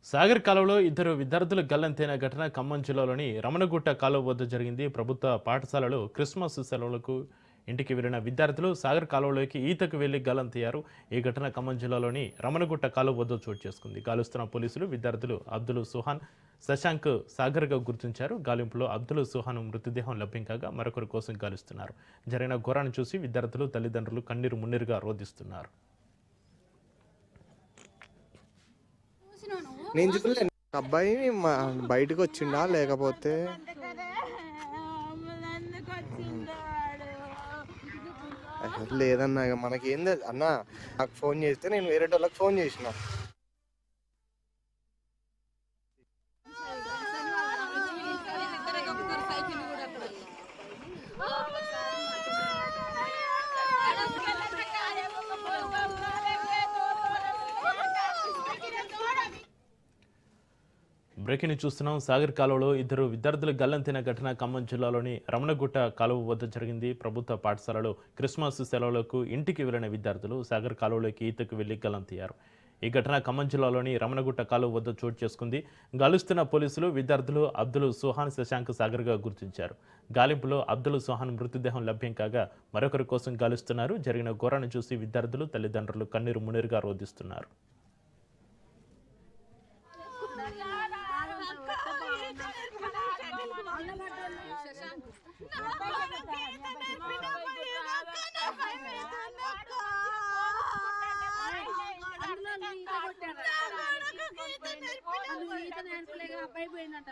సాగర్ కాలువలో ఇద్దరు విద్యార్థులు గల్లంతైన ఘటన ఖమ్మం జిల్లాలోని రమణగుట్ట కాలువ వద్ద జరిగింది. ప్రభుత్వ పాఠశాలలో క్రిస్మస్ సెలవులకు ఇంటికి వెళ్లిన విద్యార్థులు సాగర్ కాలువలోకి ఈతకు వెళ్లి గల్లంతయ్యారు. ఈ ఘటన ఖమ్మం జిల్లాలోని రమణగుట్ట కాలువ వద్ద చోటు చేసుకుంది. గాలుస్తున్న పోలీసులు విద్యార్థులు అబ్దుల్ సుహాన్, శశాంక్ సాగర్గా గుర్తించారు. గాలింపులో అబ్దుల్ సుహాన్ మృతదేహం లభ్యం కాగా మరొకరి కోసం గాలిస్తున్నారు. జరిగిన ఘోరాన్ని చూసి విద్యార్థులు, తల్లిదండ్రులు కన్నీరు మున్నీరుగా రోధిస్తున్నారు. నేను చూడలే. అబ్బాయి బయటకు వచ్చిండా లేకపోతే లేదన్నా మనకేం అన్న. నాకు ఫోన్ చేస్తే నేను వేరే వాళ్ళకి ఫోన్ చేసిన. బ్రేకింగ్ చూస్తున్నాం. సాగర్ కాలువలో ఇద్దరు విద్యార్థులు గల్లంతైన ఘటన ఖమ్మం జిల్లాలోని రమణగుట్ట కాలువ వద్ద జరిగింది. ప్రభుత్వ పాఠశాలలో క్రిస్మస్ సెలవులకు ఇంటికి వెళ్లిన విద్యార్థులు సాగర్ కాలువలోకి ఈతకు వెళ్లి గల్లంతయ్యారు. ఈ ఘటన ఖమ్మం జిల్లాలోని రమణగుట్ట కాలువ వద్ద చోటు చేసుకుంది. గాలుస్తున్న పోలీసులు విద్యార్థులు అబ్దుల్ సుహాన్, శశాంక్ సాగర్గా గుర్తించారు. గాలింపులో అబ్దుల్ సుహాన్ మృతదేహం లభ్యం కాగా మరొకరి కోసం గాలుస్తున్నారు. జరిగిన ఘోరాన్ని చూసి విద్యార్థులు, తల్లిదండ్రులు కన్నీరు మున్నీరుగా రోధిస్తున్నారు. అబ్బాయి పోయిందంట.